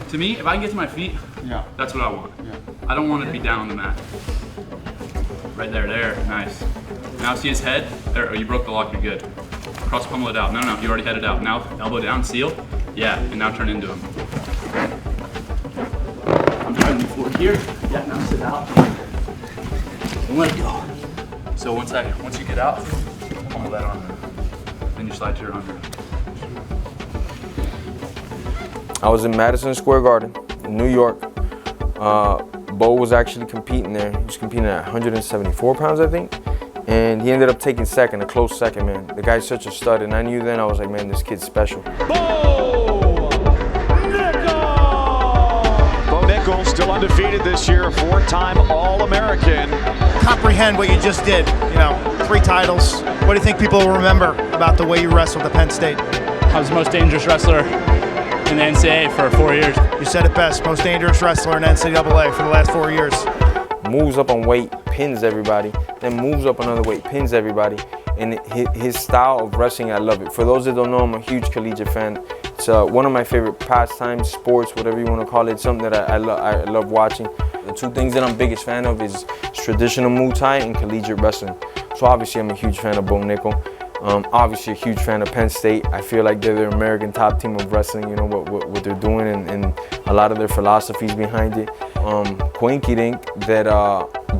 To me, if I can get to my feet, that's what I want. I don't want to be down on the mat. Right there, nice. Now see his head? There, oh, you broke the lock, you're good. Cross pummel it out. No, you already had it out. Now elbow down, seal. Yeah, and now turn into him. I'm trying to move forward here. Yeah, now sit out. And let it go. So once you get out, pummel that arm. Then you slide to your under. I was in Madison Square Garden in New York. Bo was actually competing there. He was competing at 174 pounds, I think. And he ended up taking second, a close second, man. The guy's such a stud, and I knew then, I was like, man, this kid's special. Bo Nickel, still undefeated this year, 4-time All-American. Comprehend what you just did, 3 titles. What do you think people will remember about the way you wrestled at Penn State? I was the most dangerous wrestler in the NCAA for 4 years. You said it best, most dangerous wrestler in NCAA for the last 4 years. Moves up on weight, pins everybody, then moves up another weight, pins everybody. And his style of wrestling, I love it. For those that don't know, I'm a huge collegiate fan. It's one of my favorite pastimes, sports, whatever you want to call it, something that I love watching. The 2 things that I'm biggest fan of is traditional Muay Thai and collegiate wrestling. So obviously I'm a huge fan of Bo Nickel. Obviously a huge fan of Penn State. I feel like they're the American top team of wrestling, what they're doing and a lot of their philosophies behind it. Coincident that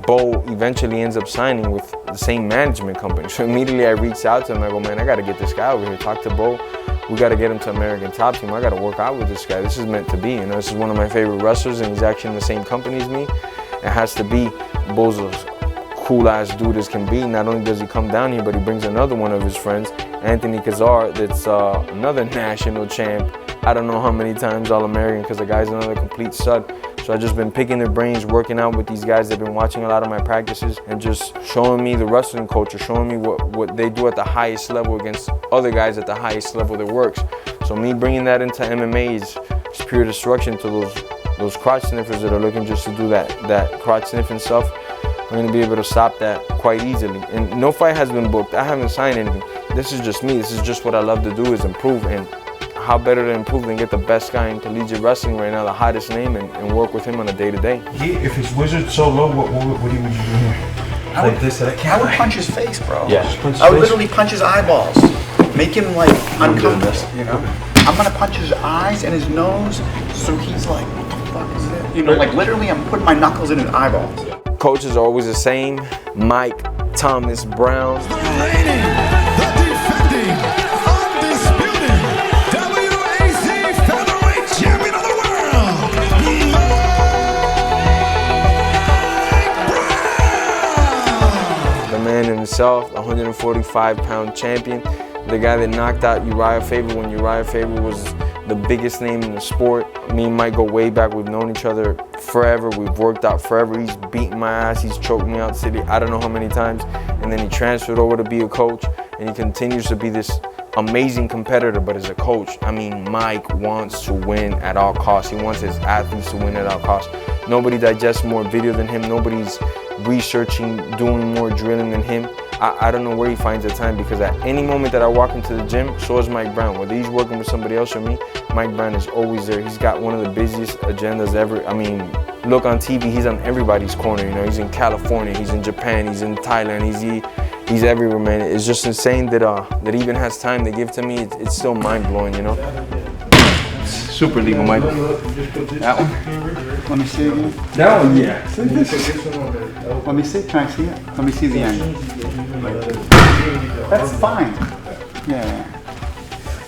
Bo eventually ends up signing with the same management company. So immediately I reached out to him, I go, man, I gotta get this guy over here, talk to Bo. We gotta get him to American top team. I gotta work out with this guy. This is meant to be, this is one of my favorite wrestlers and he's actually in the same company as me. It has to be. Bo's a cool-ass dude as can be. Not only does he come down here, but he brings another one of his friends, Anthony Kazar, that's another national champ. I don't know how many times All-American, because the guy's another complete stud. So I've just been picking their brains, working out with these guys. They've been watching a lot of my practices and just showing me the wrestling culture, showing me what they do at the highest level against other guys at the highest level that works. So me bringing that into MMA is pure destruction to those crotch sniffers that are looking just to do that crotch sniffing stuff. I'm going to be able to stop that quite easily. And no fight has been booked. I haven't signed anything. This is just me. This is just what I love to do, is improve. And how better to improve than get the best guy in collegiate wrestling right now, the hottest name, and work with him on a day-to-day. If his wizard's so low, what would you do here? I would punch his face, bro. Yeah. I would literally punch his eyeballs. Make him like uncomfortable, I'm gonna punch his eyes and his nose, so he's like, what the fuck is it? Like literally I'm putting my knuckles in his eyeballs. Coaches are always the same. Mike Thomas Brown. The reigning, the defending, undisputed WAC featherweight champion of the world, Mike Brown. The man himself, 145-pound champion. The guy that knocked out Uriah Faber when Uriah Faber was the biggest name in the sport. Me and Mike go way back. We've known each other forever. We've worked out forever. He's beaten my ass. He's choked me out city I don't know how many times. And then he transferred over to be a coach. And he continues to be this amazing competitor, but as a coach, I mean, Mike wants to win at all costs. He wants his athletes to win at all costs. Nobody digests more video than him. Nobody's researching, doing more drilling than him. I don't know where he finds the time, because at any moment that I walk into the gym, so is Mike Brown. Whether he's working with somebody else or me, Mike Brown is always there. He's got one of the busiest agendas ever. I mean, look on TV, he's on everybody's corner, He's in California, he's in Japan, he's in Thailand, he's everywhere, man. It's just insane that he even has time to give to me. It's still mind-blowing, Super legal, Mike. That one? Let me see again. That one, yeah. See this? Let me see, can I see it? Let me see the end. That's fine. Yeah.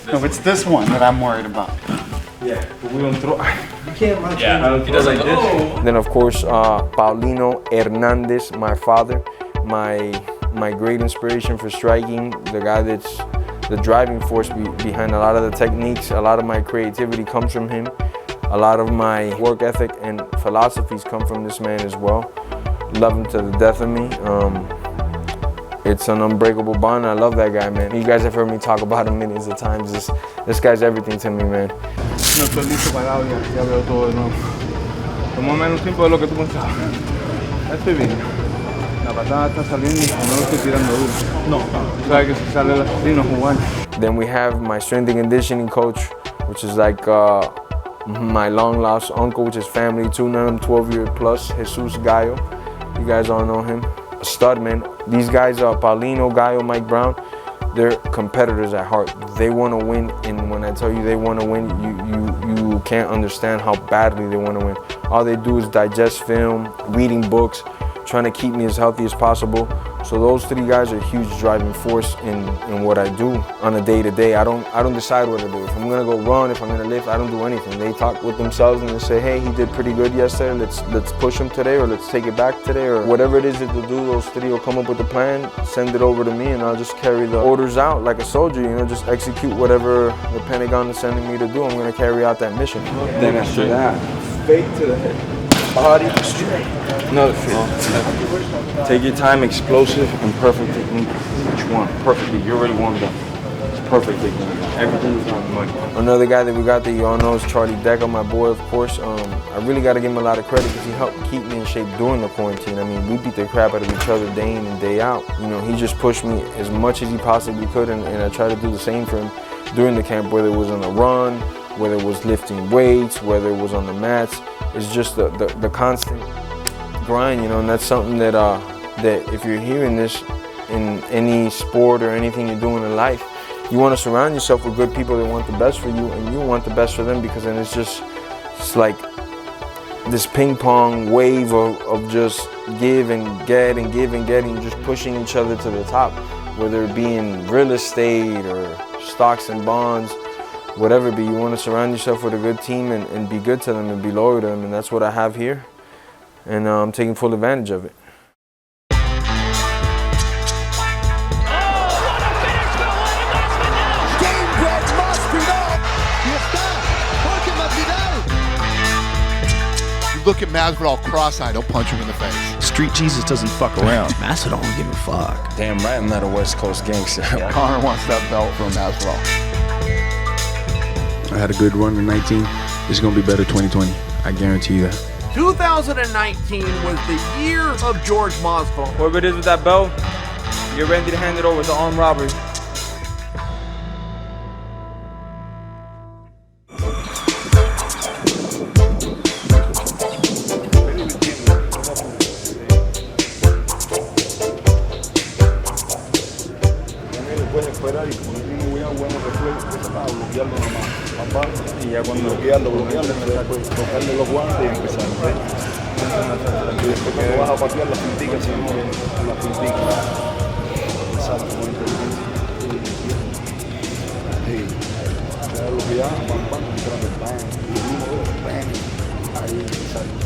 No, it's this one that I'm worried about. Yeah, but we don't throw. You can't like He does like this. Then of course, Paulino Hernandez, my father, my great inspiration for striking, the guy that's the driving force behind a lot of the techniques. A lot of my creativity comes from him. A lot of my work ethic and philosophies come from this man as well. Love him to the death of me. It's an unbreakable bond. I love that guy, man. You guys have heard me talk about him millions of times. This guy's everything to me, man. No estoy listo para el audio, ya veo todo de nuevo. Tomó menos tiempo de lo que tú pensabas. Estoy bien. La patada está saliendo y no lo estoy tirando duro. No. Tú sabes que si sale el asesino jugar. Then we have my strength and conditioning coach, which is like my long lost uncle, which is family too, none of them 12-year plus, Jesus Gallo. You guys all know him. A stud, man. These guys, Paulino, Gallo, Mike Brown, they're competitors at heart. They want to win, and when I tell you they want to win, you can't understand how badly they want to win. All they do is digest film, reading books, trying to keep me as healthy as possible. So those three guys are a huge driving force in what I do on a day-to-day. I don't decide what to do. If I'm gonna go run, if I'm gonna lift, I don't do anything. They talk with themselves and they say, hey, he did pretty good yesterday. Let's push him today, or let's take it back today, or whatever it is that they'll do. Those three will come up with a plan, send it over to me, and I'll just carry the orders out like a soldier. You know, just execute whatever the Pentagon is sending me to do. I'm gonna carry out that mission. Then after that, fake to the head. Body straight. Another fit. Take your time, explosive and perfect technique. Each one, perfectly. You're already warmed up. It's perfect technique. Everything is on money. Another guy that we got that you all know is Charlie Decker, my boy, of course. I really got to give him a lot of credit because he helped keep me in shape during the quarantine. I mean, we beat the crap out of each other day in and day out. You know, he just pushed me as much as he possibly could, and I try to do the same for him during the camp, whether it was on a run, whether it was lifting weights, whether it was on the mats. It's just the constant grind, you know, and that's something that if you're hearing this in any sport or anything you're doing in life, you want to surround yourself with good people that want the best for you, and you want the best for them, because then it's like this ping pong wave of just give and get and give and get, and you're just pushing each other to the top, whether it be in real estate or stocks and bonds. Whatever it be, you want to surround yourself with a good team and be good to them and be loyal to them, and that's what I have here, and I'm taking full advantage of it. You look at Masvidal cross-eyed, he'll punch him in the face. Street Jesus doesn't fuck around. Masvidal don't give a fuck. Damn right, I'm not a West Coast gangster. Conor wants that belt from Masvidal. I had a good run in 19. It's going to be better 2020. I guarantee you that. 2019 was the year of George Masvidal. Whoever it is with that belt, get ready to hand it over to armed robbery. Y ya cuando bloquearlo, tocarle los guantes y empezar. Después cuando vas a patear las punticas, se mueven las punticas. Exacto, con inteligencia. Sí. Ya bloquear, pam, pam, entrando, bam. Y uno, dos, bam. Ahí, exacto.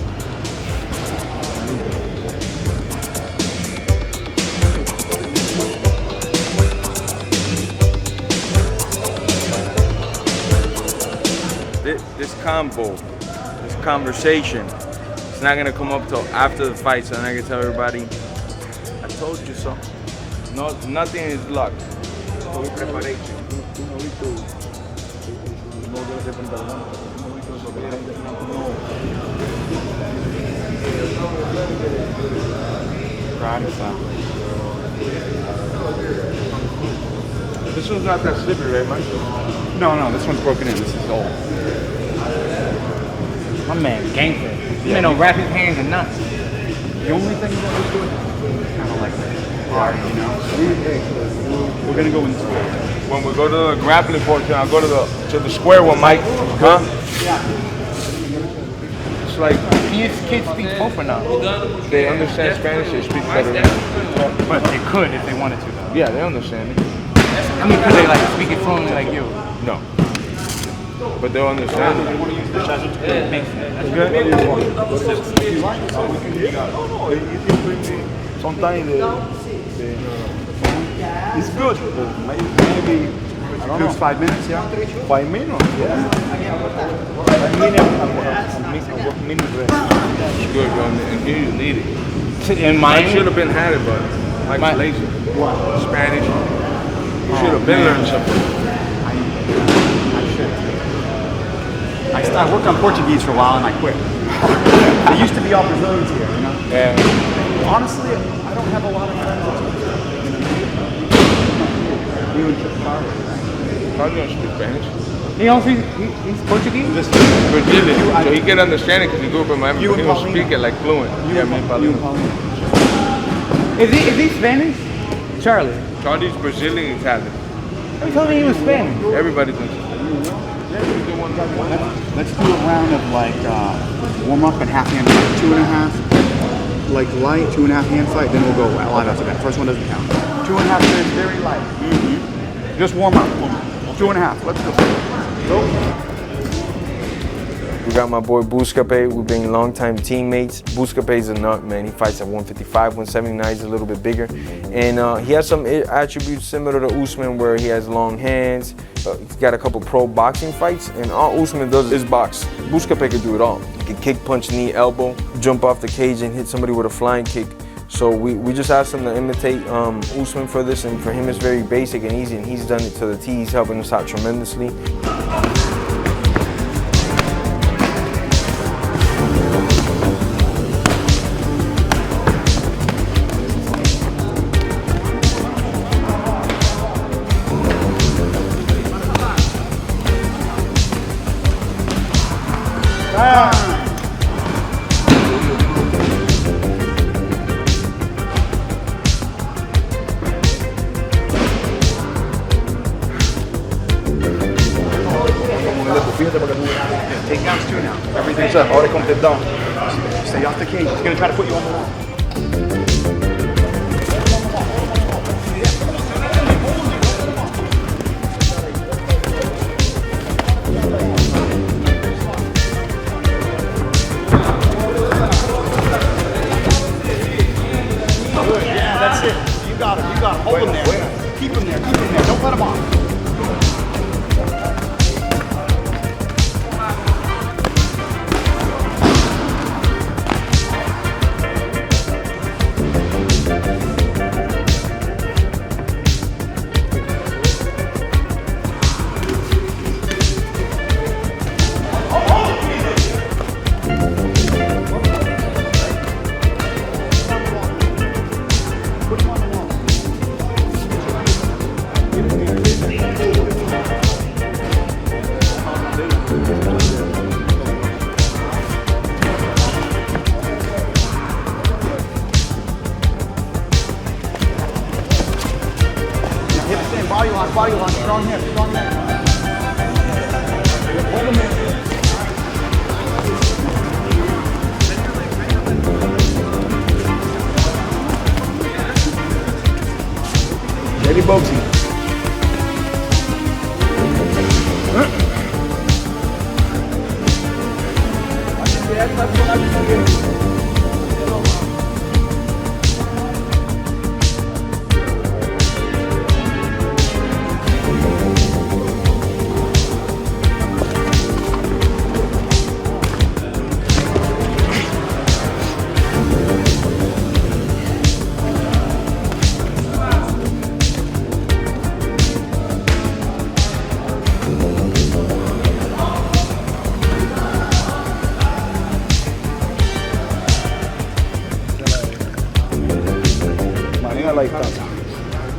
This combo, this conversation, it's not gonna come up till after the fight, so I'm not gonna tell everybody, I told you so. No, nothing is luck. It's preparation. This one's not that slippery, right, Mike? No, this one's broken in. This is old. My man, gangster. You know, wrap his hands and nuts. The only thing you want to do is kind of like hard, you know. We're gonna go in square. When we go to the grappling portion, I'll go to the square one, Mike. Huh? Yeah. It's like these kids speak both now. they understand Spanish. They speak better. But they could if they wanted to, though. Yeah, they understand it. I mean, could they like speak it fluently like you? No. But they'll understand it. Sometimes it's good. Maybe I don't know. 5 minutes, yeah? 5 minutes, yeah. 5 minutes rest. It's good, bro. And you need it. In Mike should have been had it, but Mike's lazy. Spanish. You should have been learning something. I worked on Portuguese for a while and I quit. There used to be all Brazilians here, you know? Yeah. Honestly, I don't have a lot of friends. You in Chicago, right? Probably don't speak Spanish. He also he's Portuguese. Brazilian, so he can understand it because he grew up in Miami. You But he and don't Paulina. speak it like fluent. You and Paulina. Is he Spanish? Charlie. Charlie's Brazilian Italian. He told me he was Spanish. Everybody thinks. Let's do a round of like warm up and half hand fight. 2.5, like light, 2.5 hand fight. Then we'll go live after that. First one doesn't count. 2.5 minutes, very light. Just warm up. 2.5. Let's go. We got my boy Buscape. We've been longtime teammates. Buscape's a nut, man. He fights at 155, 179. He's a little bit bigger. And he has some attributes similar to Usman where he has long hands. He's got a couple pro boxing fights. And all Usman does is box. Buscape can do it all. He can kick, punch, knee, elbow, jump off the cage and hit somebody with a flying kick. So we just asked him to imitate Usman for this. And for him, it's very basic and easy. And he's done it to the T. He's helping us out tremendously. Takedowns too now. Everything's up. Ahora con down. Stay off the cage. He's gonna try to put you on the wall. Yeah, that's it. You got him. You got him. Hold him there. Keep him there. Keep him there. Don't let him off. Body lock, strong hand, strong hand. Hold him in. Ready, boxing.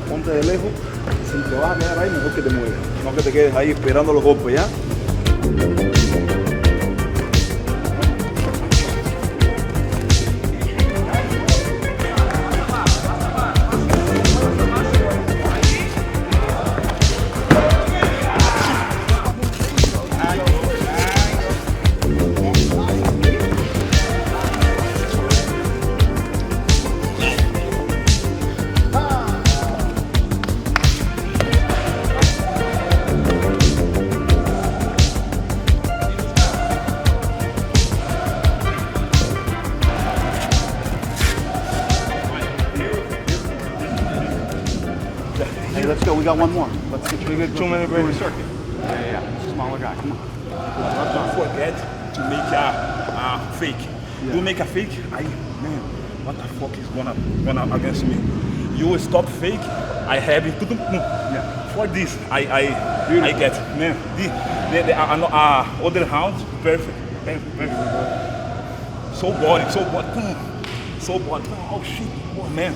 Ponte de lejos, si te vas a quedar ahí, mejor que te muevas, no que te quedes ahí esperando los golpes, ¿ya? Hey, let's go. We got one more. Let's get you a 2 minute break. Circuit. Yeah. Smaller guy. Come on. Don't forget to make a fake. Yeah. You make a fake. Man, what the fuck is going against me? You stop fake. I have it. Yeah. For this, I get man. The other round, perfect. So body. Oh shit. Oh man.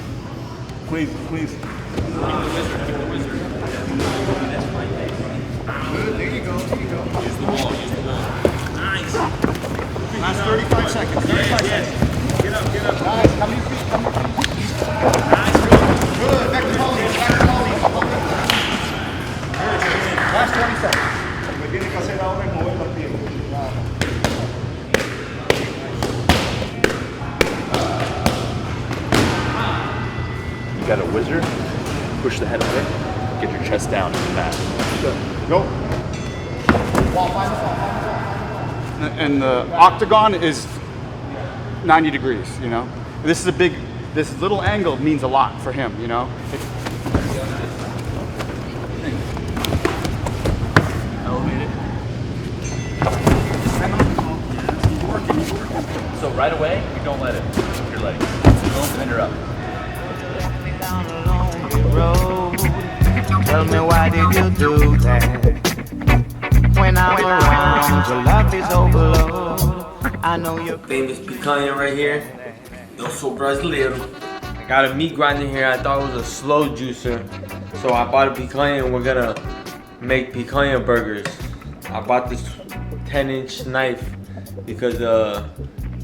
Crazy. There you go. Use the wall, use the wall. Nice. Last 35 seconds. 35 seconds. Get up, get up. Nice. Come your feet. Come your feet. Nice, good. Good. Back to Paulie. Back to Paulie. Last 20 seconds. Me tiene que hacer ahora es mover las piernas. You got a wizard, push the head away, get your chest down in the mat. Go. And the octagon is 90 degrees, you know? This is a big, this little angle means a lot for him, you know? Elevate it. So right away, you don't let it. Your legs. Don't bend her up. Tell me why did you do that? When I'm around, your love is overload. I know you're famous picanha right here. Eu sou brasileiro. I got a meat grinder here. I thought it was a slow juicer, so I bought a picanha and we're gonna make picanha burgers. I bought this 10-inch knife because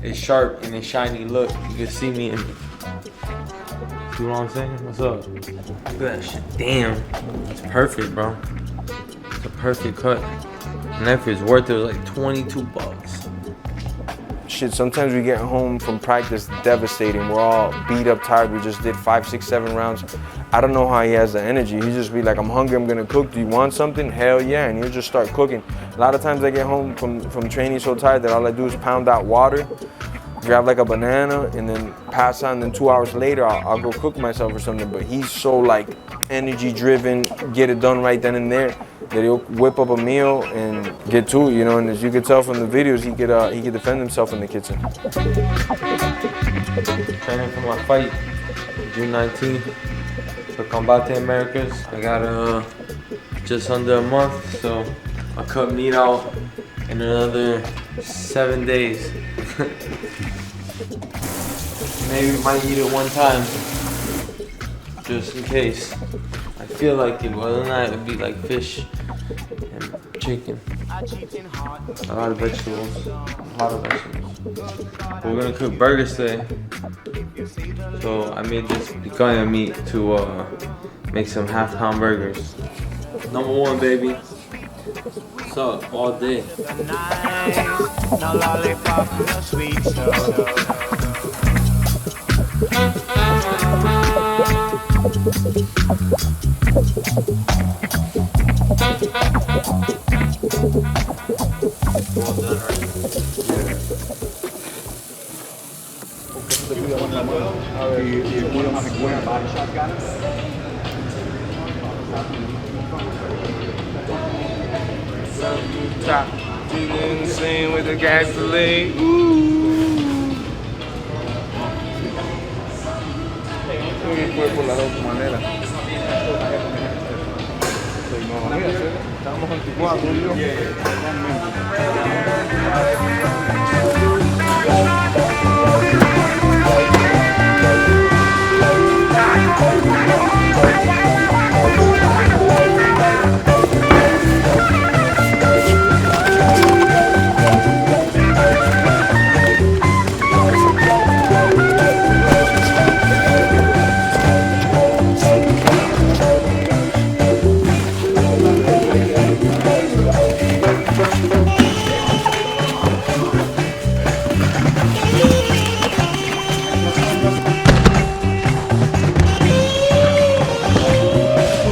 it's sharp and it's shiny. Look, you can see me in. You know what I'm saying? What's up? Look at that shit. Damn. It's perfect, bro. It's a perfect cut. And that is worth it. It was like 22 bucks. Shit, sometimes we get home from practice devastating. We're all beat up, tired. We just did 5, 6, 7 rounds. I don't know how he has the energy. He just be like, I'm hungry, I'm gonna cook. Do you want something? Hell yeah, and he'll just start cooking. A lot of times I get home from training so tired that all I do is pound out water, grab like a banana, and then pass on. Then 2 hours later, I'll go cook myself or something. But he's so like energy driven, get it done right then and there, that he'll whip up a meal and get to it, you know. And as you can tell from the videos, he could defend himself in the kitchen. Training for my fight, June 19th, for Combate Americas. I got just under a month, so I cut meat out in another 7 days. Maybe we might eat it one time, just in case. I feel like it, but other than that, it'd be like fish and chicken. A lot of vegetables, But we're gonna cook burgers today. So I made this picanha meat to make some half-pound burgers. Number 1, baby. What's up? All day. no lollipop, no sweet stuff. Top chicken scene with the gasoline. Fue por las dos maneras. Estamos anticuados,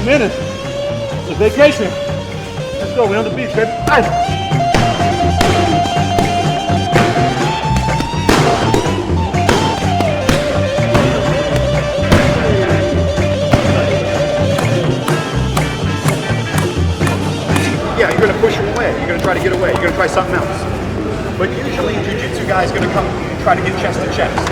Minutes. It's a vacation. Let's go. We're on the beach, baby. Nice. Yeah, you're gonna push him away. You're gonna try to get away. You're gonna try something else. But usually, jiu-jitsu guy is gonna come and try to get chest to chest.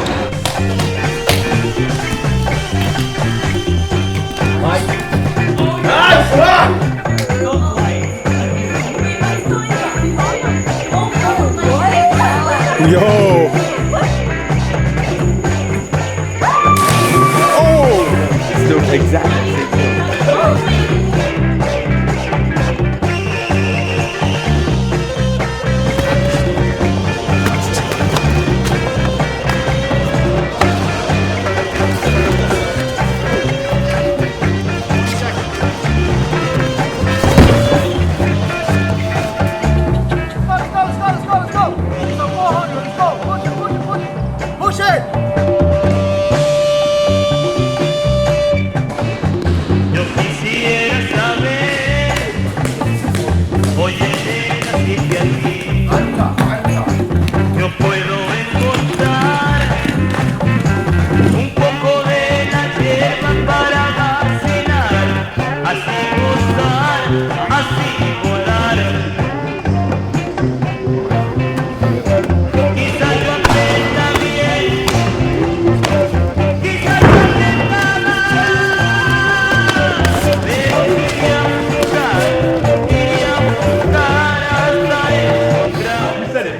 Yo! Oh! Still exactly.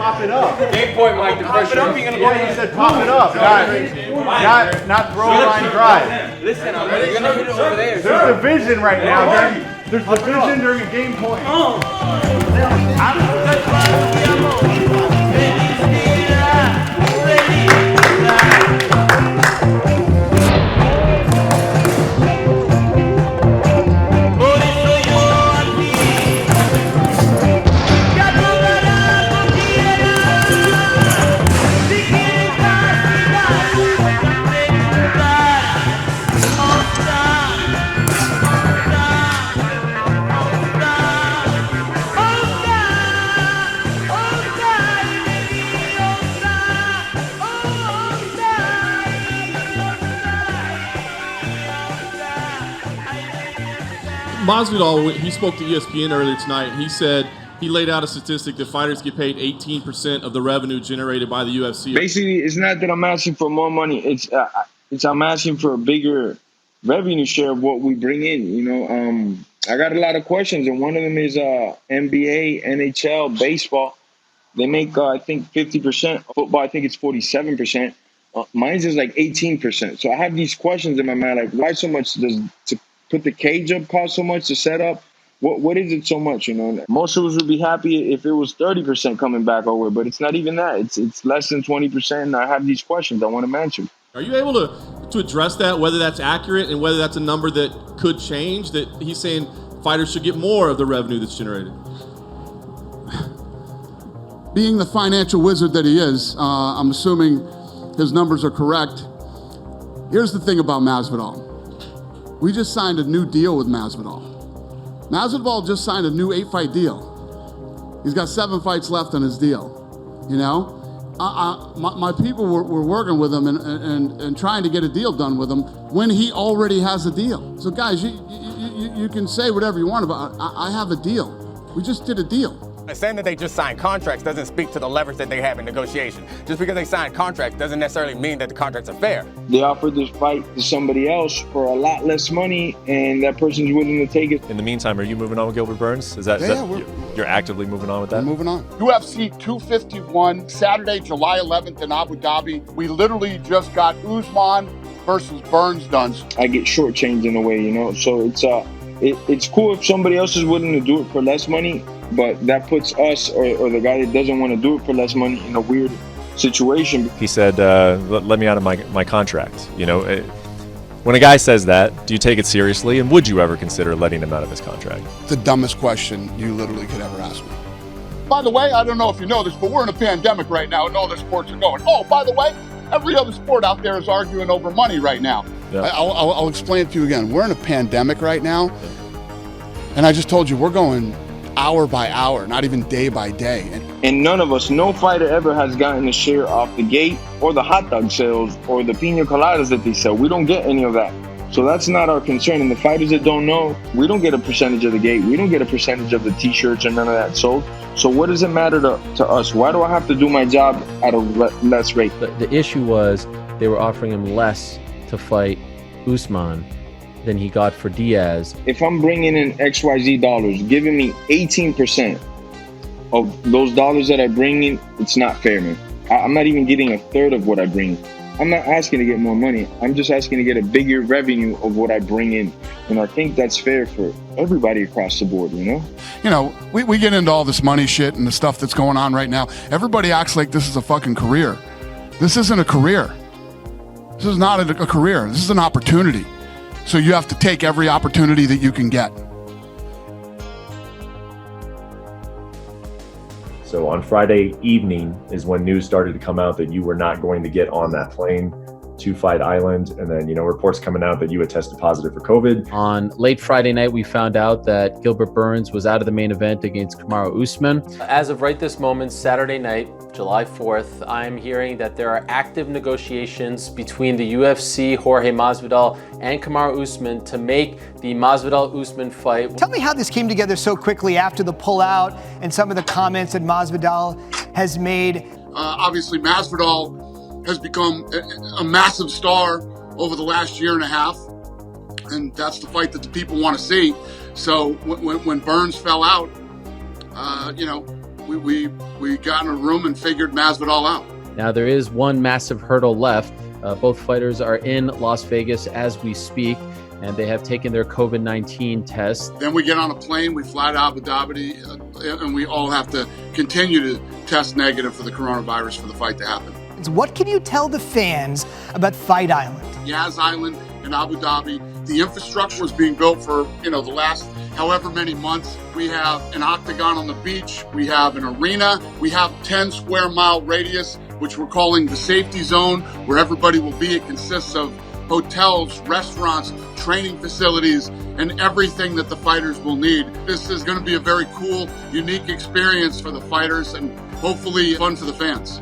pop it up. Game point, Mike. The Pop it up. pressure. Yeah, you said pop it up. Not throw line drive. Listen, you're gonna hit it over there. There's division right now. There's division during a game point. Masvidal, he spoke to ESPN earlier tonight. He said he laid out a statistic that fighters get paid 18% of the revenue generated by the UFC. Basically, it's not that I'm asking for more money. It's I'm asking for a bigger revenue share of what we bring in. You know, I got a lot of questions, and one of them is NBA, NHL, baseball. They make I think 50%. Football, I think it's 47%. Mine's is like 18%. So I have these questions in my mind, like why so much does to put the cage up cost so much to set up? What is it so much? You know, most of us would be happy if it was 30% coming back over, but it's not even that. It's less than 20%. And I have these questions I want to answer. Are you able to address that, whether that's accurate and whether that's a number that could change, that he's saying fighters should get more of the revenue that's generated? Being the financial wizard that he is, I'm assuming his numbers are correct. Here's the thing about Masvidal. We just signed a new deal with Masvidal. Masvidal just signed a new 8-fight deal. He's got 7 fights left on his deal. You know, my people were working with him and trying to get a deal done with him when he already has a deal. So guys, you can say whatever you want about it. I have a deal. We just did a deal. Saying that they just signed contracts doesn't speak to the leverage that they have in negotiation. Just because they signed contracts doesn't necessarily mean that the contracts are fair. They offered this fight to somebody else for a lot less money, and that person's willing to take it. In the meantime, are you moving on with Gilbert Burns? You're actively moving on with that? We're moving on. UFC 251, Saturday, July 11th in Abu Dhabi. We literally just got Usman versus Burns done. I get shortchanged in a way, you know. So it's cool if somebody else is willing to do it for less money, but that puts us or the guy that doesn't want to do it for less money in a weird situation. He said, let me out of my contract. You know, when a guy says that, do you take it seriously? And would you ever consider letting him out of his contract? The dumbest question you literally could ever ask me. By the way, I don't know if you know this, but we're in a pandemic right now and all the sports are going. Oh, by the way, every other sport out there is arguing over money right now. Yeah. I'll explain it to you again. We're in a pandemic right now, and I just told you we're going hour by hour, not even day by day. And none of us, no fighter ever has gotten a share off the gate or the hot dog sales or the pina coladas that they sell. We don't get any of that. So that's not our concern. And the fighters that don't know, we don't get a percentage of the gate. We don't get a percentage of the t-shirts or none of that sold. So what does it matter to us? Why do I have to do my job at a less rate? The issue was they were offering him less to fight Usman than he got for Diaz. If I'm bringing in XYZ dollars, giving me 18% of those dollars that I bring in, it's not fair, man. I'm not even getting a third of what I bring. I'm not asking to get more money. I'm just asking to get a bigger revenue of what I bring in. And I think that's fair for everybody across the board, you know? You know, we get into all this money shit and the stuff that's going on right now. Everybody acts like this is a fucking career. This isn't a career. This is not a career. This is an opportunity. So you have to take every opportunity that you can get. So on Friday evening is when news started to come out that you were not going to get on that plane to Fight Island. And then, you know, reports coming out that you had tested positive for COVID. On late Friday night, we found out that Gilbert Burns was out of the main event against Kamaru Usman. As of right this moment, Saturday night, July 4th, I'm hearing that there are active negotiations between the UFC, Jorge Masvidal, and Kamaru Usman to make the Masvidal-Usman fight. Tell me how this came together so quickly after the pullout and some of the comments that Masvidal has made. Obviously, Masvidal has become a massive star over the last year and a half, and that's the fight that the people want to see. So when Burns fell out, you know, we got in a room and figured Masvidal out. Now, there is one massive hurdle left. Both fighters are in Las Vegas as we speak, and they have taken their COVID-19 test. Then we get on a plane, we fly to Abu Dhabi, and we all have to continue to test negative for the coronavirus for the fight to happen. What can you tell the fans about Fight Island? Yas Island in Abu Dhabi, the infrastructure was being built for, the last however many months. We have an octagon on the beach, we have an arena, we have 10 square mile radius, which we're calling the safety zone, where everybody will be. It consists of hotels, restaurants, training facilities, and everything that the fighters will need. This is going to be a very cool, unique experience for the fighters and hopefully fun for the fans.